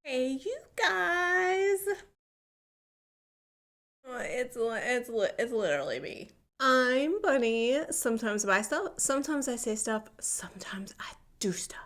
Hey, you guys. It's literally me. I'm Bunny. Sometimes I buy stuff, sometimes I say stuff, sometimes I do stuff.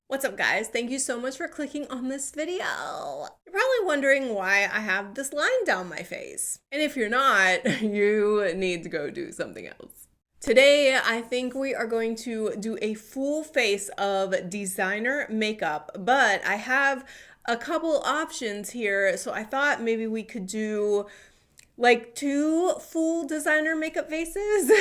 What's up, guys? Thank you so much for clicking on this video. You're probably wondering why I have this line down my face. And if you're not, you need to go do something else. Today, I think we are going to do a full face of designer makeup, but I have a couple options here, so I thought maybe we could do like 2 full designer makeup faces.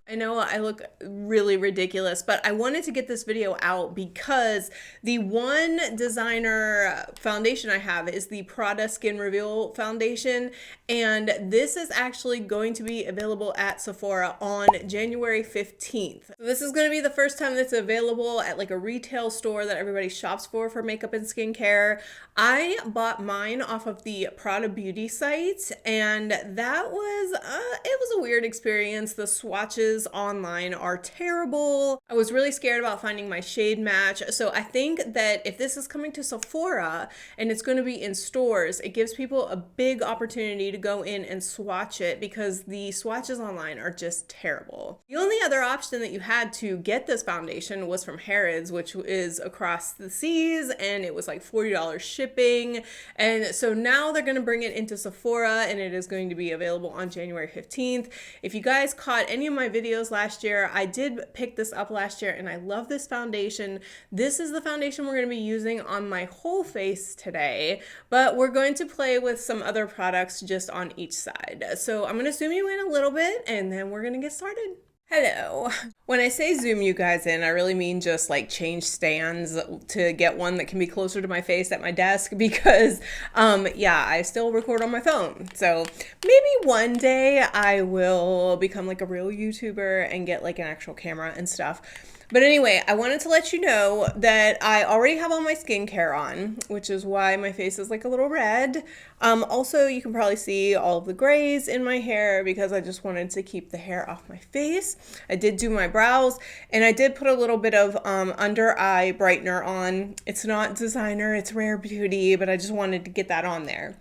I know I look really ridiculous, but I wanted to get this video out because the one designer foundation I have is the Prada Skin Reveal foundation, and this is actually going to be available at Sephora on January 15th. So this is going to be the first time that's available at like a retail store that everybody shops for makeup and skincare. I bought mine off of the Prada Beauty site, and that was it was a weird experience. The swatches online are terrible. I was really scared about finding my shade match. So I think that if this is coming to Sephora and it's going to be in stores, it gives people a big opportunity to go in and swatch it because the swatches online are just terrible. The only other option that you had to get this foundation was from Harrods, which is across the seas, and it was like $40 shipping. And so now they're going to bring it into Sephora, and it is going to be available on January 15th. If you guys caught any of my videos last year, I did pick this up last year, and I love this foundation. This is the foundation we're going to be using on my whole face today, but we're going to play with some other products just on each side. So I'm going to zoom you in a little bit, and then we're going to get started. Hello. When I say zoom you guys in, I really mean just like change stands to get one that can be closer to my face at my desk because, yeah, I still record on my phone. So maybe one day I will become like a real YouTuber and get like an actual camera and stuff. But anyway, I wanted to let you know that I already have all my skincare on, which is why my face is like a little red. Also, you can probably see all of the grays in my hair because I just wanted to keep the hair off my face. I did do my brows, and I did put a little bit of under eye brightener on. It's not designer, it's Rare Beauty, but I just wanted to get that on there.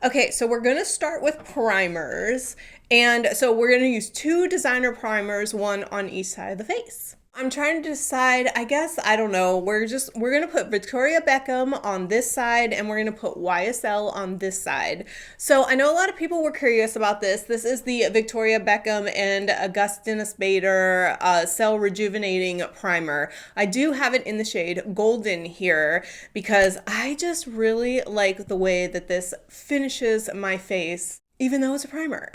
Okay, so we're going to start with primers. And so we're going to use 2 designer primers, one on each side of the face. I'm trying to decide, I guess, I don't know. We're going to put Victoria Beckham on this side, and we're going to put YSL on this side. So I know a lot of people were curious about this. This is the Victoria Beckham and Augustinus Bader Cell Rejuvenating Primer. I do have it in the shade Golden here because I just really like the way that this finishes my face, even though it's a primer.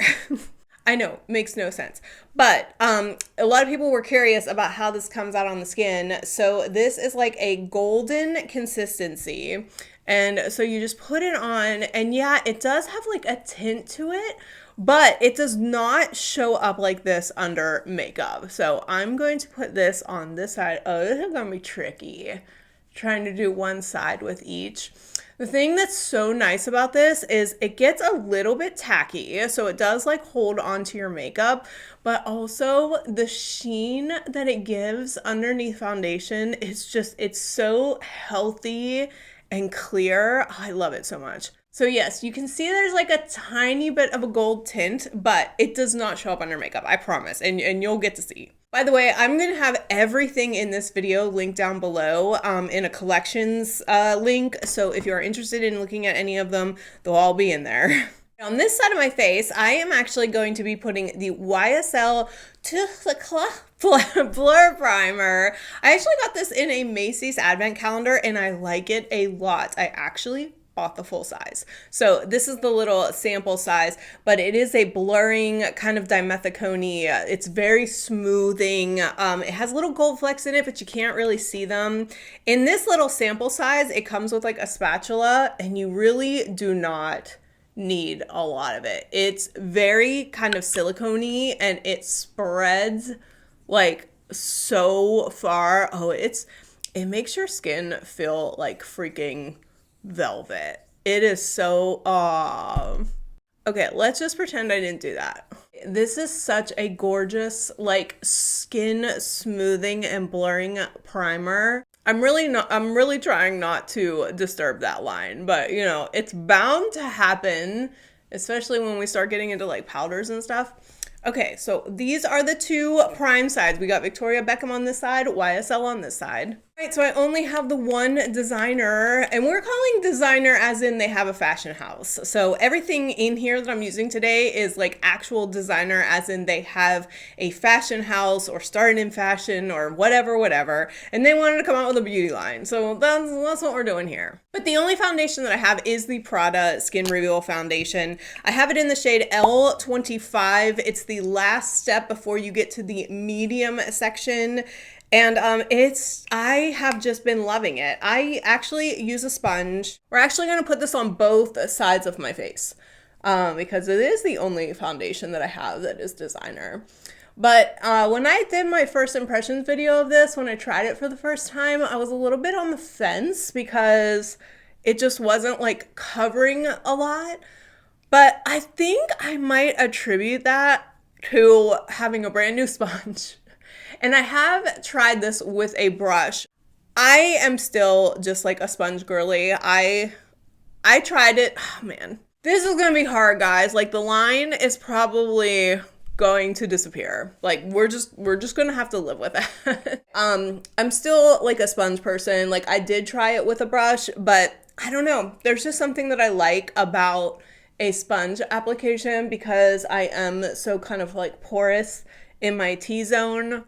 I know, makes no sense. But a lot of people were curious about how this comes out on the skin. So this is like a golden consistency. And so you just put it on, and yeah, it does have like a tint to it, but it does not show up like this under makeup. So I'm going to put this on this side. Oh, this is gonna be tricky. Trying to do one side with each. The thing that's so nice about this is it gets a little bit tacky, so it does like hold onto your makeup, but also the sheen that it gives underneath foundation is just, it's so healthy and clear. Oh, I love it so much. So yes, you can see there's like a tiny bit of a gold tint, but it does not show up under makeup, I promise, and you'll get to see. By the way, I'm going to have everything in this video linked down below in a collections link, so if you're interested in looking at any of them, they'll all be in there. On this side of my face, I am actually going to be putting the YSL Blur Primer. I actually got this in a Macy's advent calendar, and I like it a lot. I actually bought the full size. So this is the little sample size, but it is a blurring kind of dimethicone. It's very smoothing. It has little gold flecks in it, but you can't really see them. In this little sample size, it comes with like a spatula, and you really do not need a lot of it. It's very kind of silicone-y, and it spreads like so far. Oh, it makes your skin feel like freaking velvet. It is so okay, let's just pretend I didn't do that. This is such a gorgeous like skin smoothing and blurring primer. I'm really trying not to disturb that line, but you know, it's bound to happen, especially when we start getting into like powders and stuff. Okay, so these are the two prime sides. We got Victoria Beckham on this side, YSL on this side. All right, so I only have the one designer, and we're calling designer as in they have a fashion house. So everything in here that I'm using today is like actual designer as in they have a fashion house or started in fashion or whatever, and they wanted to come out with a beauty line. So that's what we're doing here. But the only foundation that I have is the Prada Skin Reveal Foundation. I have it in the shade L25. It's the last step before you get to the medium section. And I have just been loving it. I actually use a sponge. We're actually going to put this on both sides of my face because it is the only foundation that I have that is designer. But when I did my first impressions video of this, when I tried it for the first time, I was a little bit on the fence because it just wasn't like covering a lot. But I think I might attribute that to having a brand new sponge. And I have tried this with a brush. I am still just like a sponge girly. I tried it. Oh man, this is gonna be hard, guys. Like the line is probably going to disappear. Like we're just gonna have to live with it. I'm still like a sponge person. Like I did try it with a brush, but I don't know. There's just something that I like about a sponge application because I am so kind of like porous in my T-zone.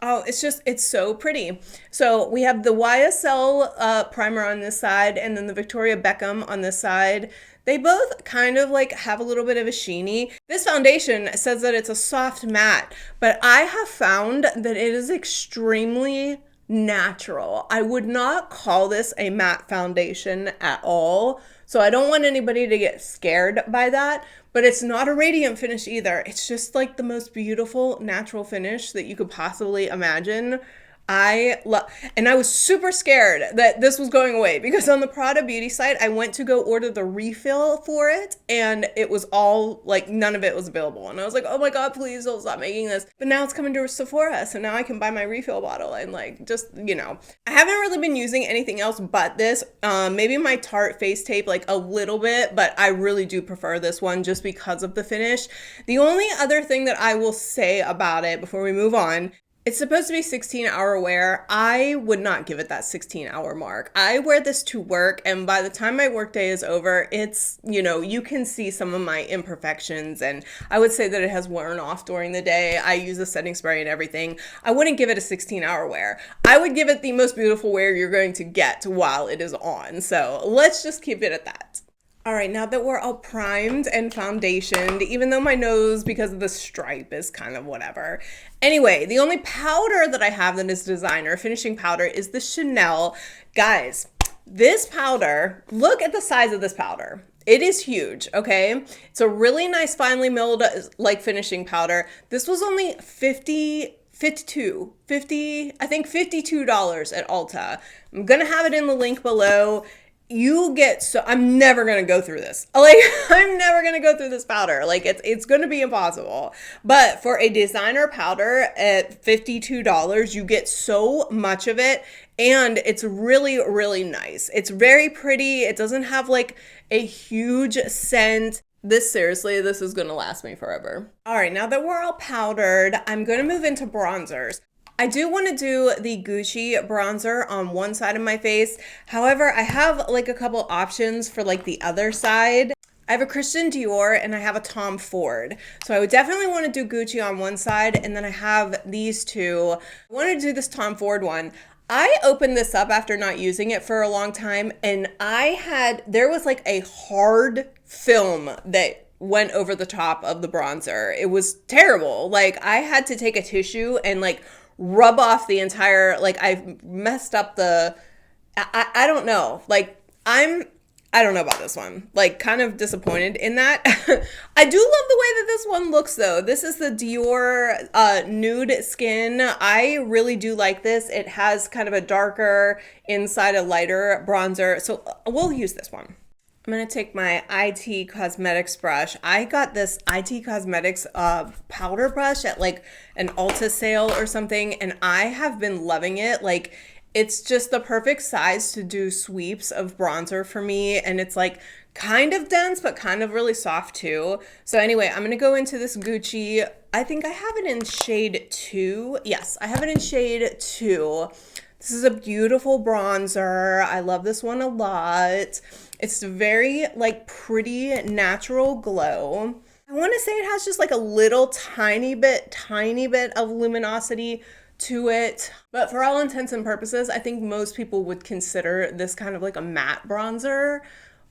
Oh, it's so pretty. So we have the YSL primer on this side and then the Victoria Beckham on this side. They both kind of like have a little bit of a sheeny. This foundation says that it's a soft matte, but I have found that it is extremely natural. I would not call this a matte foundation at all. So I don't want anybody to get scared by that, but it's not a radiant finish either. It's just like the most beautiful natural finish that you could possibly imagine. And I was super scared that this was going away because on the Prada beauty site, I went to go order the refill for it and it was all like, none of it was available. And I was like, oh my God, please don't stop making this. But now it's coming to Sephora. So now I can buy my refill bottle and like, just, you know, I haven't really been using anything else but this, maybe my Tarte face tape, like a little bit, but I really do prefer this one just because of the finish. The only other thing that I will say about it before we move on, it's supposed to be 16-hour wear. I would not give it that 16-hour mark. I wear this to work, and by the time my workday is over, it's, you know, you can see some of my imperfections, and I would say that it has worn off during the day. I use a setting spray and everything. I wouldn't give it a 16-hour wear. I would give it the most beautiful wear you're going to get while it is on. So let's just keep it at that. All right, now that we're all primed and foundationed, even though my nose, because of the stripe, is kind of whatever. Anyway, the only powder that I have that is designer, finishing powder, is the Chanel. Guys, this powder, look at the size of this powder. It is huge, okay? It's a really nice finely milled, like, finishing powder. This was only $52 at Ulta. I'm gonna have it in the link below. You get so I'm never gonna go through this. Like I'm never gonna go through this powder. Like it's gonna be impossible. But for a designer powder at $52, you get so much of it, and it's really, really nice. It's very pretty. It doesn't have like a huge scent. This is gonna last me forever. All right, now that we're all powdered, I'm gonna move into bronzers. I do want to do the Gucci bronzer on one side of my face. However, I have like a couple options for like the other side. I have a Christian Dior and I have a Tom Ford. So I would definitely want to do Gucci on one side, and then I have these two. I want to do this Tom Ford one. I opened this up after not using it for a long time, and there was like a hard film that went over the top of the bronzer. It was terrible. Like I had to take a tissue and like rub off the entire, like I messed up I don't know. Like I don't know about this one. Like kind of disappointed in that. I do love the way that this one looks though. This is the Dior Nude Skin. I really do like this. It has kind of a darker inside, a lighter bronzer. So we'll use this one. I'm going to take my IT Cosmetics brush. I got this IT Cosmetics powder brush at like an Ulta sale or something, and I have been loving it. Like It's just the perfect size to do sweeps of bronzer for me. And it's like kind of dense, but kind of really soft too. So anyway, I'm gonna go into this Gucci. I think I have it in shade 2. Yes, I have it in shade 2. This is a beautiful bronzer. I love this one a lot. It's very like pretty natural glow. I want to say it has just like a little tiny bit of luminosity to it. But for all intents and purposes, I think most people would consider this kind of like a matte bronzer.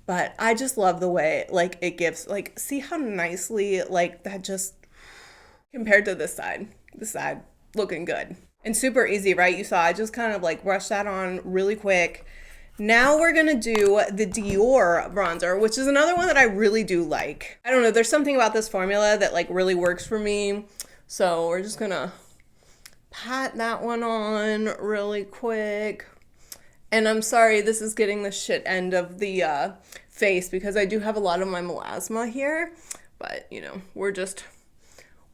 But I just love the way like it gives, like, see how nicely like that just compared to this side looking good. And super easy, right? You saw I just kind of like brushed that on really quick. Now we're gonna do the Dior bronzer, which is another one that I really do like. I don't know, there's something about this formula that like really works for me. So we're just gonna pat that one on really quick. And I'm sorry, this is getting the shit end of the face because I do have a lot of my melasma here. But you know, we're just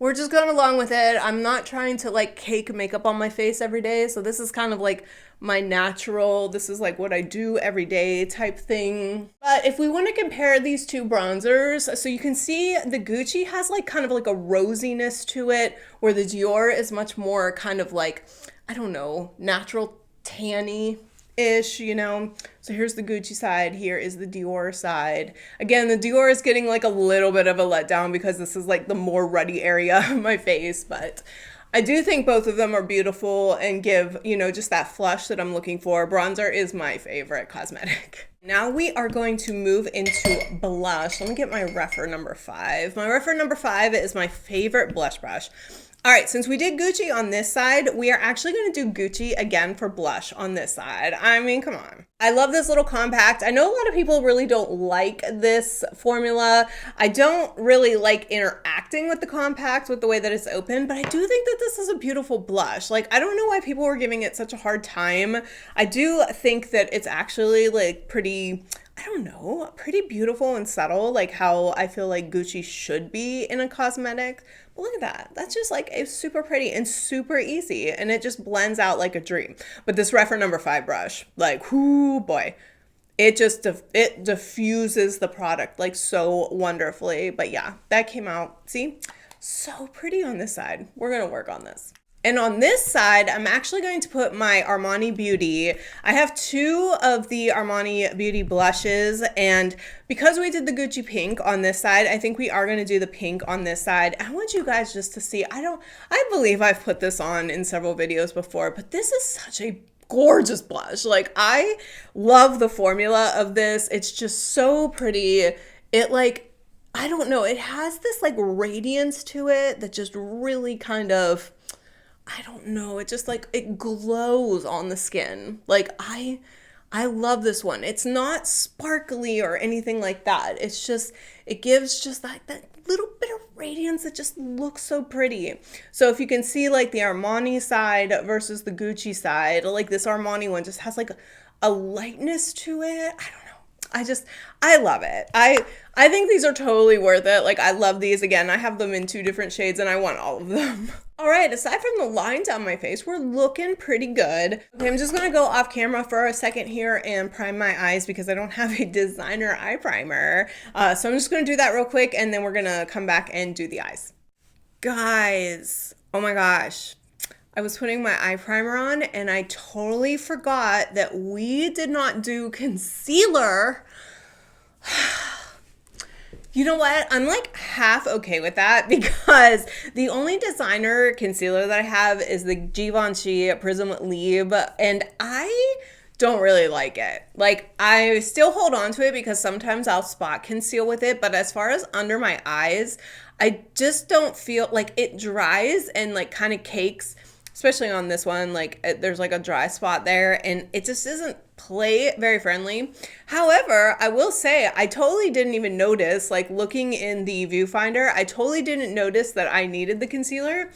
going along with it. I'm not trying to like cake makeup on my face every day. So this is kind of like my natural, this is like what I do every day type thing. But if we want to compare these two bronzers, so you can see the Gucci has like kind of like a rosiness to it, where the Dior is much more kind of like, I don't know, natural tanny ish, you know. So here's the Gucci side, here is the Dior side. Again, the Dior is getting like a little bit of a letdown because this is like the more ruddy area of my face, but I do think both of them are beautiful and give, you know, just that flush that I'm looking for. Bronzer is my favorite cosmetic. Now we are going to move into blush. Let me get my Refer number 5. My Refer number 5 is my favorite blush brush. All right, since we did Gucci on this side, we are actually going to do Gucci again for blush on this side. I mean, come on. I love this little compact. I know a lot of people really don't like this formula. I don't really like interacting with the compact with the way that it's open, but I do think that this is a beautiful blush. Like, I don't know why people were giving it such a hard time. I do think that it's actually like pretty, I don't know, pretty beautiful and subtle, like how I feel like Gucci should be in a cosmetic. But look at that. That's just like a super pretty and super easy, and it just blends out like a dream. But this Refer number 5 brush, like, whoo boy, it just, it diffuses the product like so wonderfully. But yeah, that came out, see, so pretty on this side. We're gonna work on this. And on this side, I'm actually going to put my Armani Beauty. I have 2 of the Armani Beauty blushes, and because we did the Gucci pink on this side, I think we are going to do the pink on this side. I want you guys just to see, I believe I've put this on in several videos before, but this is such a gorgeous blush. Like, I love the formula of this. It's just so pretty. It like, I don't know, it has this like radiance to it that just really kind of, I don't know, it just like, it glows on the skin. Like, I love this one. It's not sparkly or anything like that. It's just, it gives just like that little bit of radiance that just looks so pretty. So if you can see like the Armani side versus the Gucci side, like this Armani one just has like a lightness to it. I don't know. I love it. I think these are totally worth it. Like, I love these. Again, I have them in 2 different shades and I want all of them. All right, aside from the lines on my face, we're looking pretty good. Okay, I'm just gonna go off camera for a second here and prime my eyes because I don't have a designer eye primer. So I'm just gonna do that real quick and then we're gonna come back and do the eyes. Guys, oh my gosh. I was putting my eye primer on and I totally forgot that we did not do concealer. You know what? I'm like half okay with that because the only designer concealer that I have is the Givenchy Prism Libre, and I don't really like it. Like, I still hold on to it because sometimes I'll spot conceal with it, but as far as under my eyes, I just don't feel like it dries and like kind of cakes, especially on this one. Like, there's like a dry spot there and it just doesn't play very friendly. However, I will say I totally didn't even notice, like looking in the viewfinder, I totally didn't notice that I needed the concealer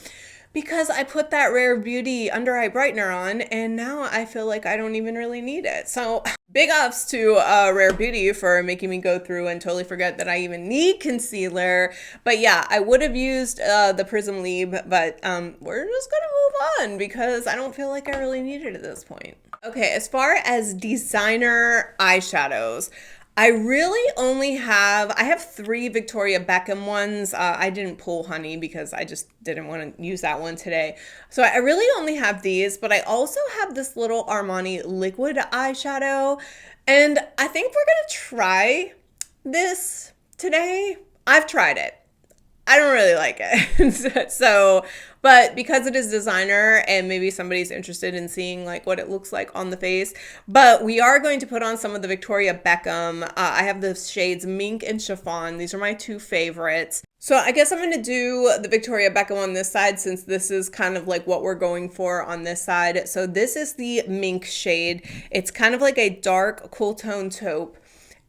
because I put that Rare Beauty under eye brightener on and now I feel like I don't even really need it. So Big ups to Rare Beauty for making me go through and totally forget that I even need concealer. But yeah, I would have used the Prism Leave, but we're just gonna move on because I don't feel like I really need it at this point. Okay, as far as designer eyeshadows, I really only I have 3 Victoria Beckham ones. I didn't pull Honey because I just didn't want to use that one today. So I really only have these, but I also have this little Armani liquid eyeshadow. And I think we're going to try this today. I've tried it. I don't really like it. So, but because it is designer and maybe somebody's interested in seeing like what it looks like on the face, but we are going to put on some of the Victoria Beckham. I have the shades Mink and Chiffon. These are my 2 favorites. So I guess I'm going to do the Victoria Beckham on this side since this is kind of like what we're going for on this side. So this is the Mink shade. It's kind of like a dark cool tone taupe.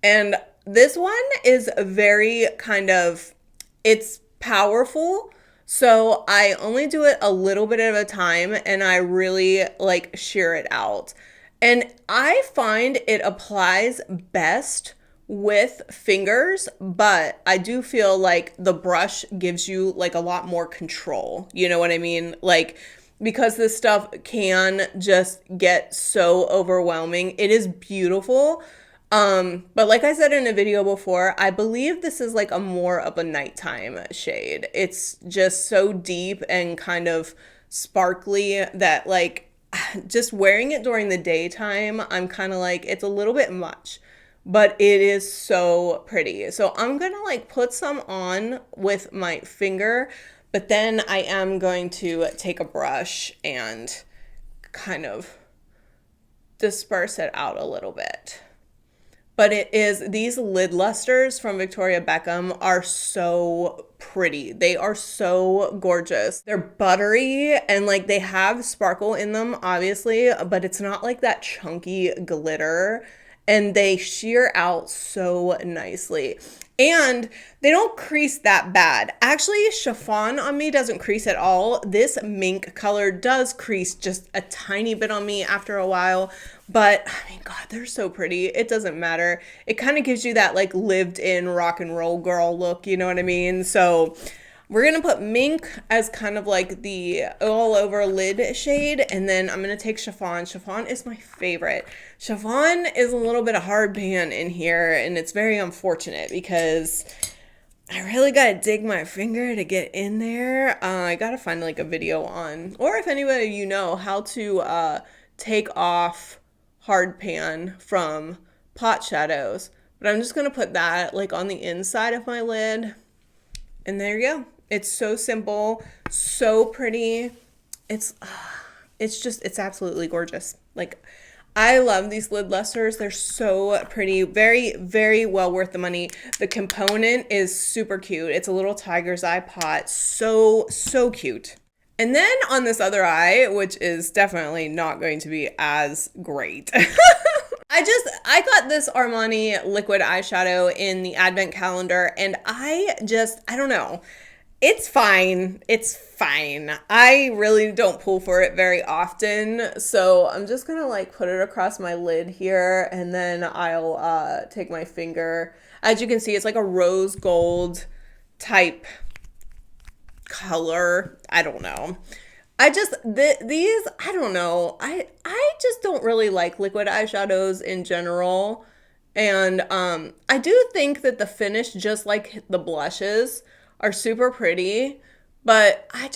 And this one is very kind of, it's powerful. So I only do it a little bit at a time and I really like sheer it out. And I find it applies best with fingers, but I do feel like the brush gives you like a lot more control. You know what I mean? Like, because this stuff can just get so overwhelming. It is beautiful. But like I said in a video before, I believe this is like a more of a nighttime shade. It's just so deep and kind of sparkly that like just wearing it during the daytime, I'm kind of like, it's a little bit much, but it is so pretty. So I'm gonna like put some on with my finger, but then I am going to take a brush and kind of disperse it out a little bit. But it is, these lid lusters from Victoria Beckham are so pretty. They are so gorgeous. They're buttery and like they have sparkle in them, obviously, but it's not like that chunky glitter. And they sheer out so nicely. And they don't crease that bad. Actually, chiffon on me doesn't crease at all. This mink color does crease just a tiny bit on me after a while. But, I mean, God, they're so pretty. It doesn't matter. It kind of gives you that, like, lived-in rock and roll girl look, you know what I mean? So, we're going to put mink as kind of like the all-over lid shade, and then I'm going to take chiffon. Chiffon is my favorite. Chiffon is a little bit of hard pan in here, and it's very unfortunate because I really got to dig my finger to get in there. I got to find like a video on, or if anybody you know, how to take off hard pan from pot shadows. But I'm just going to put that like on the inside of my lid, and there you go. It's so simple, so pretty. It's absolutely gorgeous. Like, I love these lid lusters. They're so pretty. Very, very well worth the money. The component is super cute. It's a little tiger's eye pot. So, so cute. And then on this other eye, which is definitely not going to be as great. I got this Armani liquid eyeshadow in the advent calendar, and I don't know. It's fine. It's fine. I really don't pull for it very often. So I'm just going to like put it across my lid here, and then I'll take my finger. As you can see, it's like a rose gold type color. I don't know. I don't know. I just don't really like liquid eyeshadows in general. And I do think that the finish, just like the blushes, are super pretty, but I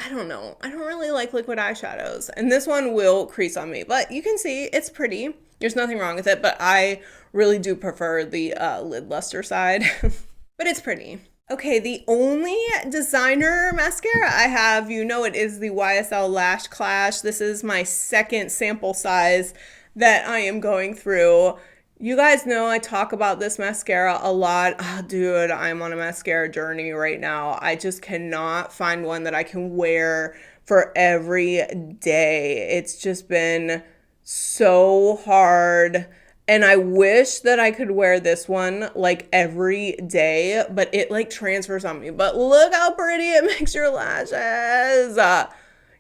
don't know. I don't really like liquid eyeshadows. And this one will crease on me, but you can see it's pretty. There's nothing wrong with it, but I really do prefer the lid luster side, but it's pretty. Okay, the only designer mascara I have, you know, it is the YSL Lash Clash. This is my second sample size that I am going through. You guys know I talk about this mascara a lot. Oh, dude, I'm on a mascara journey right now. I just cannot find one that I can wear for every day. It's just been so hard. And I wish that I could wear this one like every day, but it like transfers on me. But look how pretty it makes your lashes.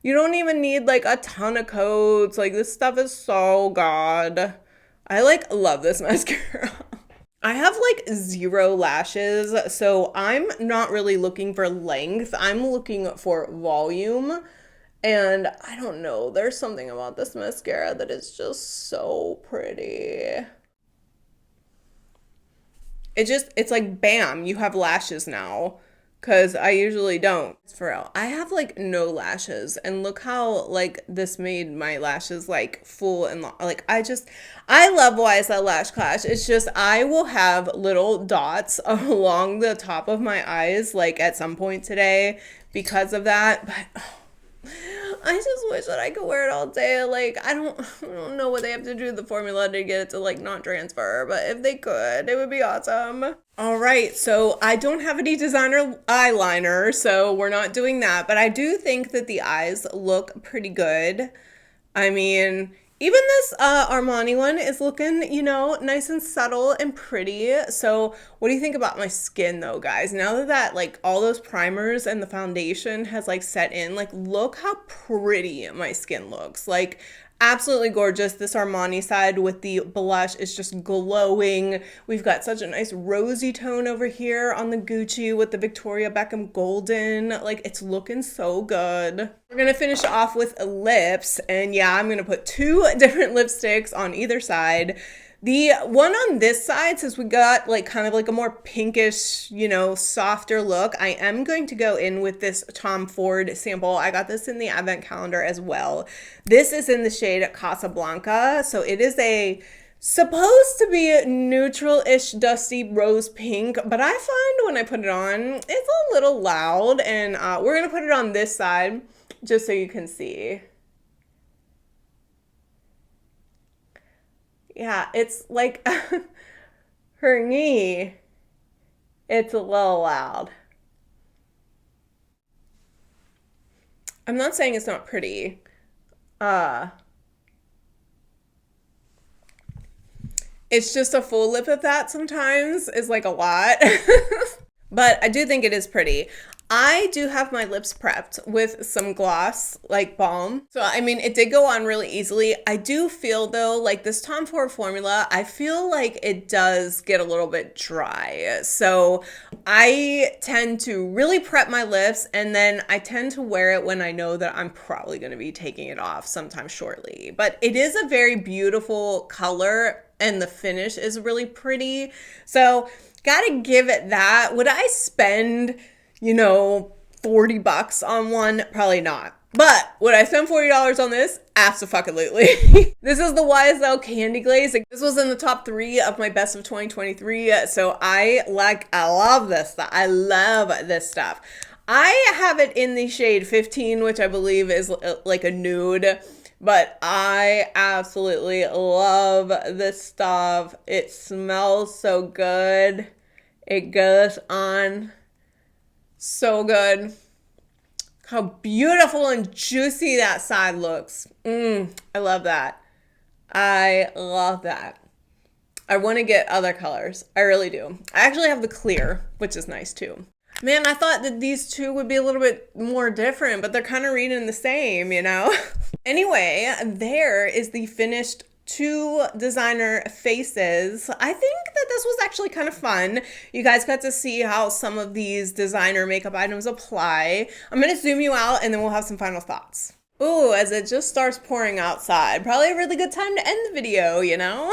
You don't even need like a ton of coats. Like, this stuff is so good. I like love this mascara. I have like 0 lashes, so I'm not really looking for length. I'm looking for volume. And I don't know, there's something about this mascara that is just so pretty. It's like bam, you have lashes now. Cause I usually don't. For real. I have like no lashes, and look how like this made my lashes like full and like I love YSL Lash Clash. It's just I will have little dots along the top of my eyes like at some point today because of that. But I just wish that I could wear it all day. Like, I don't know what they have to do to the formula to get it to like not transfer, but if they could, it would be awesome. All right, so I don't have any designer eyeliner, so we're not doing that, but I do think that the eyes look pretty good. I mean, even this Armani one is looking, you know, nice and subtle and pretty. So what do you think about my skin though, guys? Now that like all those primers and the foundation has like set in, like look how pretty my skin looks. Like absolutely gorgeous. This Armani side with the blush is just glowing. We've got such a nice rosy tone over here on the Gucci with the Victoria Beckham golden. Like it's looking so good. We're gonna finish off with lips, and yeah, I'm gonna put 2 different lipsticks on either side. The one on this side, since we got like kind of like a more pinkish, you know, softer look, I am going to go in with this Tom Ford sample. I got this in the advent calendar as well. This is in the shade Casablanca. So it is supposed to be a neutral-ish dusty rose pink, but I find when I put it on, it's a little loud, and we're gonna put it on this side just so you can see. Yeah, it's like her knee, it's a little loud. I'm not saying it's not pretty. It's just a full lip of that sometimes is like a lot. But I do think it is pretty. I do have my lips prepped with some gloss, like balm. So, I mean, it did go on really easily. I do feel, though, like this Tom Ford formula, I feel like it does get a little bit dry. So, I tend to really prep my lips, and then I tend to wear it when I know that I'm probably going to be taking it off sometime shortly. But it is a very beautiful color, and the finish is really pretty. So, gotta give it that. Would I spend, you know, $40 on one? Probably not. But would I spend $40 on this? Absolutely. This is the YSL Candy Glaze. This was in the top 3 of my best of 2023. So I love this stuff. I love this stuff. I have it in the shade 15, which I believe is like a nude. But I absolutely love this stuff. It smells so good. It goes on so good. How beautiful and juicy that side looks. I love that. I love that. I want to get other colors. I really do. I actually have the clear, which is nice too. Man, I thought that these two would be a little bit more different, but they're kind of reading the same, you know? Anyway, there is the finished 2 designer faces. I think that this was actually kind of fun. You guys got to see how some of these designer makeup items apply. I'm going to zoom you out and then we'll have some final thoughts. Ooh, as it just starts pouring outside. Probably a really good time to end the video, you know?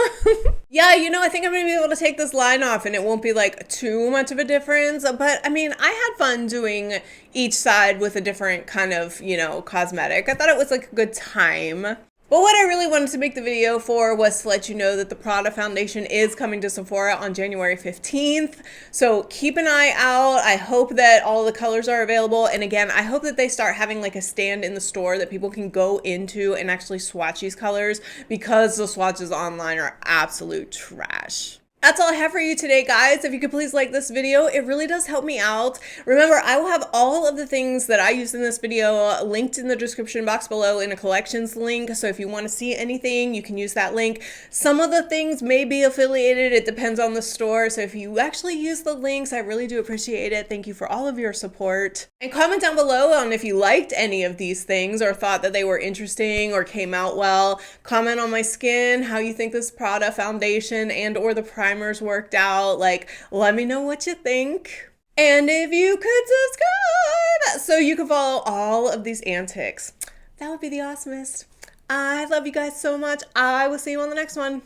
Yeah, you know, I think I'm going to be able to take this line off and it won't be like too much of a difference. But I mean, I had fun doing each side with a different kind of, you know, cosmetic. I thought it was like a good time. But what I really wanted to make the video for was to let you know that the Prada foundation is coming to Sephora on January 15th. So keep an eye out. I hope that all the colors are available. And again, I hope that they start having like a stand in the store that people can go into and actually swatch these colors, because the swatches online are absolute trash. That's all I have for you today, guys. If you could please like this video, it really does help me out. Remember, I will have all of the things that I used in this video linked in the description box below in a collections link. So if you want to see anything, you can use that link. Some of the things may be affiliated. It depends on the store. So if you actually use the links, I really do appreciate it. Thank you for all of your support. And comment down below on if you liked any of these things or thought that they were interesting or came out well. Comment on my skin, how you think this Prada foundation and or the primers worked out. Like, let me know what you think. And if you could subscribe so you can follow all of these antics, that would be the awesomest. I love you guys so much. I will see you on the next one.